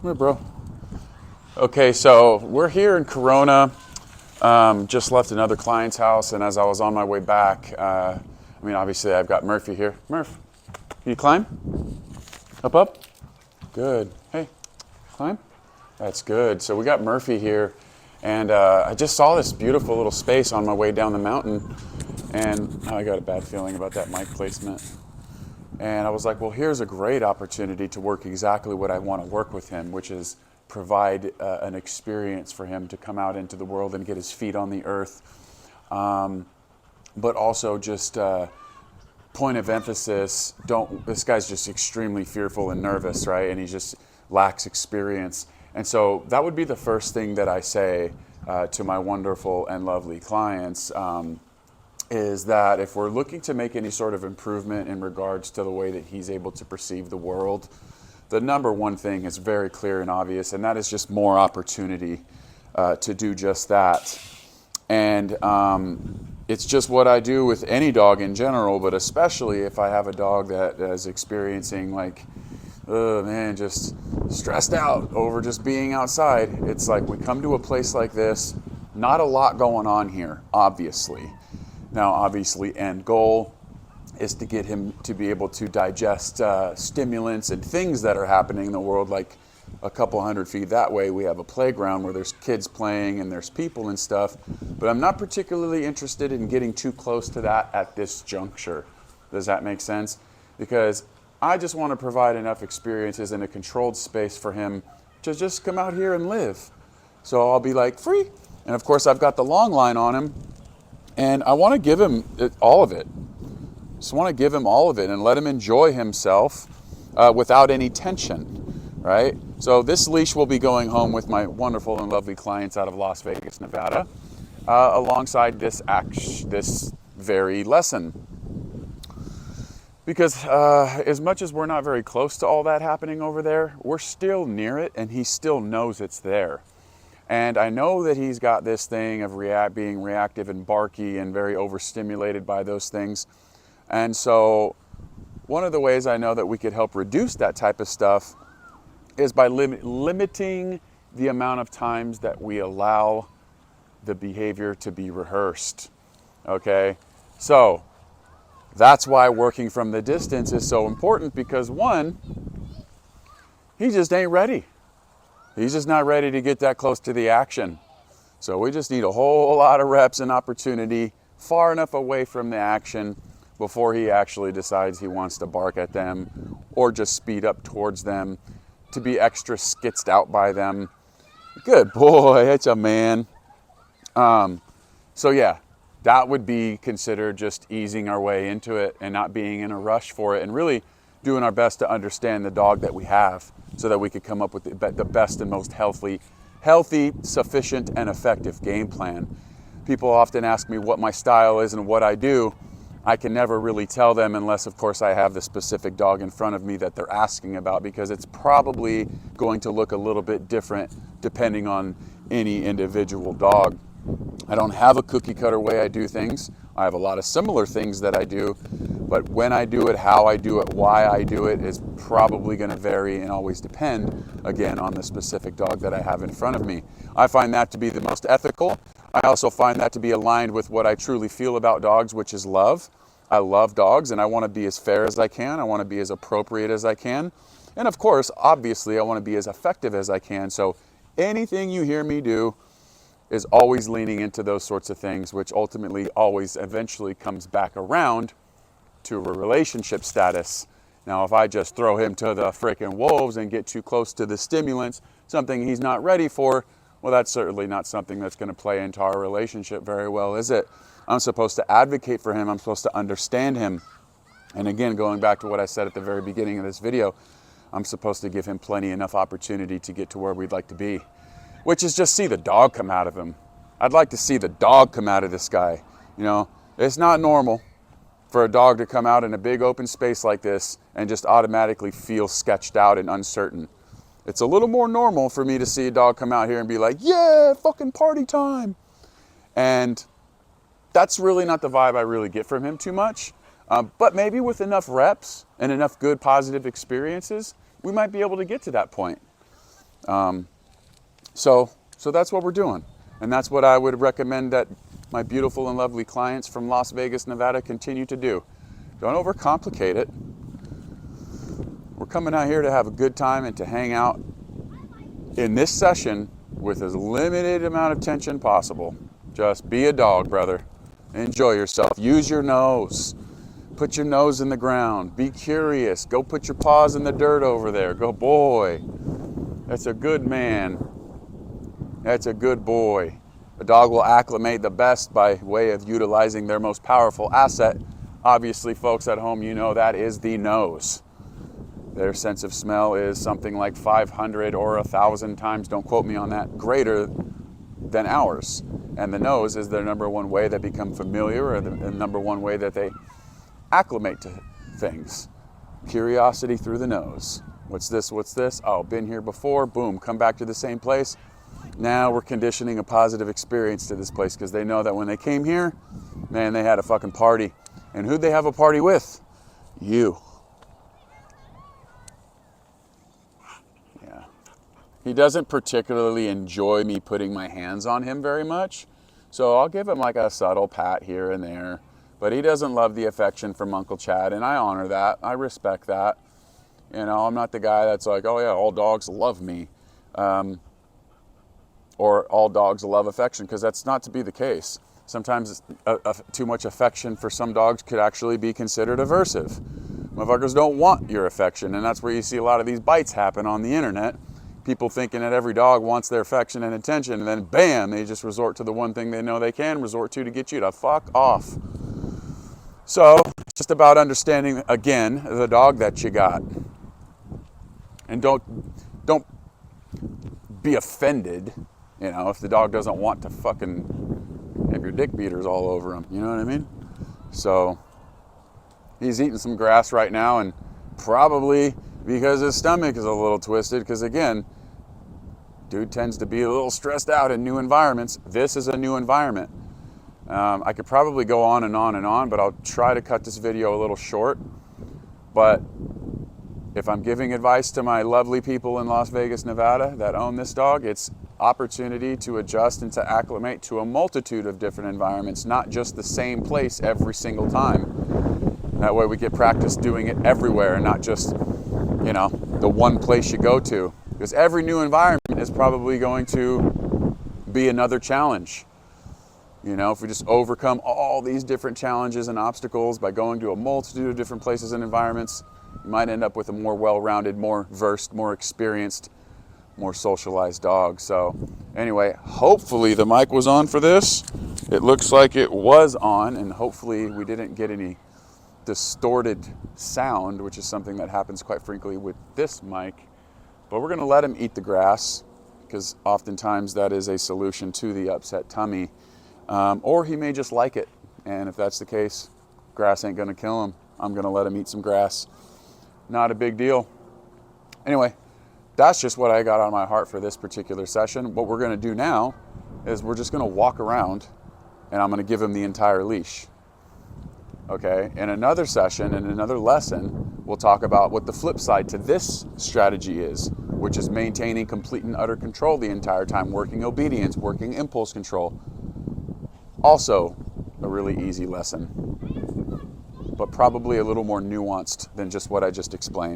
Come here, bro. Okay, so we're here in Corona. Just left another client's house, and as I was on my way back, obviously I've got Murphy here. Murph, can you climb? Up? Good. Hey, climb? That's good. So we got Murphy here, and I just saw this beautiful little space on my way down the mountain, and I got a bad feeling about that mic placement. And I was like, well, here's a great opportunity to work exactly what I want to work with him, which is provide an experience for him to come out into the world and get his feet on the earth. But also just point of emphasis, this guy's just extremely fearful and nervous, right? And he just lacks experience. And so that would be the first thing that I say to my wonderful and lovely clients, is that if we're looking to make any sort of improvement in regards to the way that he's able to perceive the world, the number one thing is very clear and obvious, and that is just more opportunity to do just that. And it's just what I do with any dog in general, but especially if I have a dog that is experiencing just stressed out over just being outside. It's like we come to a place like this, not a lot going on here, obviously. Now, obviously, end goal is to get him to be able to digest stimulants and things that are happening in the world. Like a couple hundred feet that way, we have a playground where there's kids playing and there's people and stuff. But I'm not particularly interested in getting too close to that at this juncture. Does that make sense? Because I just want to provide enough experiences in a controlled space for him to just come out here and live. So I'll be like, free. And of course, I've got the long line on him. And I want to give him all of it. Just want to give him all of it and let him enjoy himself without any tension, right? So this leash will be going home with my wonderful and lovely clients out of Las Vegas, Nevada, alongside this very lesson. Because as much as we're not very close to all that happening over there, we're still near it, and he still knows it's there. And I know that he's got this thing of being reactive and barky and very overstimulated by those things. And so one of the ways I know that we could help reduce that type of stuff is by limiting the amount of times that we allow the behavior to be rehearsed. Okay? So that's why working from the distance is so important, because one, he just ain't ready. He's just not ready to get that close to the action. So we just need a whole lot of reps and opportunity far enough away from the action before he actually decides he wants to bark at them or just speed up towards them, to be extra skitzed out by them. Good boy, it's a man. So yeah, that would be considered just easing our way into it and not being in a rush for it, and really doing our best to understand the dog that we have so that we could come up with the best and most healthy, sufficient, and effective game plan. People often ask me what my style is and what I do. I can never really tell them unless, of course, I have the specific dog in front of me that they're asking about, because it's probably going to look a little bit different depending on any individual dog. I don't have a cookie cutter way I do things. I have a lot of similar things that I do, but when I do it, how I do it, why I do it is probably going to vary and always depend, again, on the specific dog that I have in front of me. I find that to be the most ethical. I also find that to be aligned with what I truly feel about dogs, which is love. I love dogs, and I want to be as fair as I can. I want to be as appropriate as I can. And of course, obviously, I want to be as effective as I can. So anything you hear me do is always leaning into those sorts of things, which ultimately always eventually comes back around to a relationship status. Now, if I just throw him to the frickin' wolves and get too close to the stimulants, something he's not ready for, well, that's certainly not something that's going to play into our relationship very well, is it? I'm supposed to advocate for him. I'm supposed to understand him. And again, going back to what I said at the very beginning of this video, I'm supposed to give him enough opportunity to get to where we'd like to be, which is just see the dog come out of him. I'd like to see the dog come out of this guy. You know, it's not normal for a dog to come out in a big open space like this and just automatically feel sketched out and uncertain. It's a little more normal for me to see a dog come out here and be like, yeah, fucking party time. And that's really not the vibe I really get from him too much. But maybe with enough reps and enough good positive experiences, we might be able to get to that point. So that's what we're doing. And that's what I would recommend that my beautiful and lovely clients from Las Vegas, Nevada continue to do. Don't overcomplicate it. We're coming out here to have a good time and to hang out in this session with as limited amount of tension possible. Just be a dog, brother. Enjoy yourself. Use your nose. Put your nose in the ground. Be curious. Go put your paws in the dirt over there. Go, boy. That's a good man. That's a good boy. A dog will acclimate the best by way of utilizing their most powerful asset. Obviously, folks at home, you know that is the nose. Their sense of smell is something like 500 or 1,000 times, don't quote me on that, greater than ours. And the nose is their number one way they become familiar, or the number one way that they acclimate to things. Curiosity through the nose. What's this? What's this? Oh, been here before. Boom, come back to the same place. Now we're conditioning a positive experience to this place because they know that when they came here, man, they had a fucking party. And who'd they have a party with? You. Yeah. He doesn't particularly enjoy me putting my hands on him very much. So I'll give him like a subtle pat here and there. But he doesn't love the affection from Uncle Chad, and I honor that. I respect that. You know, I'm not the guy that's like, oh yeah, all dogs love me. Or all dogs love affection, because that's not to be the case. Sometimes too much affection for some dogs could actually be considered aversive. Motherfuckers don't want your affection, and that's where you see a lot of these bites happen on the internet. People thinking that every dog wants their affection and attention, and then bam, they just resort to the one thing they know they can resort to get you to fuck off. So it's just about understanding, again, the dog that you got. And don't be offended, you know, if the dog doesn't want to fucking have your dick beaters all over him. You know what I mean? So he's eating some grass right now, and probably because his stomach is a little twisted, because again, dude tends to be a little stressed out in new environments. This is a new environment. I could probably go on and on and on, but I'll try to cut this video a little short. But if I'm giving advice to my lovely people in Las Vegas, Nevada that own this dog, it's opportunity to adjust and to acclimate to a multitude of different environments, not just the same place every single time. That way we get practice doing it everywhere and not just, you know, the one place you go to. Because every new environment is probably going to be another challenge. You know, if we just overcome all these different challenges and obstacles by going to a multitude of different places and environments, you might end up with a more well-rounded, more versed, more experienced, more socialized dog. So anyway, hopefully the mic was on for this. It looks like it was on, and hopefully we didn't get any distorted sound, which is something that happens quite frequently with this mic. But we're going to let him eat the grass, because oftentimes that is a solution to the upset tummy. Or he may just like it, and if that's the case, grass ain't gonna kill him. I'm gonna let him eat some grass. Not a big deal. Anyway, that's just what I got on my heart for this particular session. What we're gonna do now is we're just gonna walk around, and I'm gonna give him the entire leash. Okay, in another session, in another lesson, we'll talk about what the flip side to this strategy is, which is maintaining complete and utter control the entire time, working obedience, working impulse control. Also a really easy lesson, but probably a little more nuanced than just what I just explained.